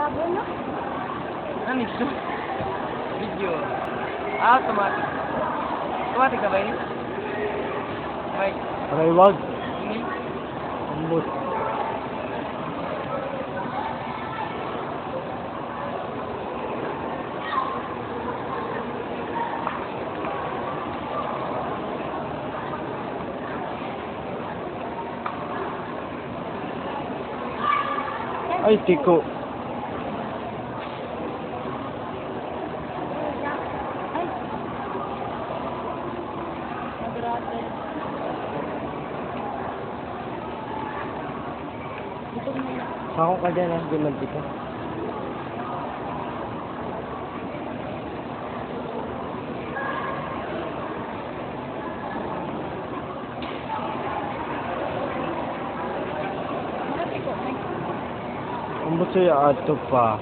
Labo na. Ano ito? Video. Ah, automatic. Automatic ka ba yun? Okay. Aray, wag. Hindi. Ambot. Ay, tiko. Ay. Madrate. Ito na. Ako ka dyan, ah. Gumanti ka. Ambot sa'yo, ato pa.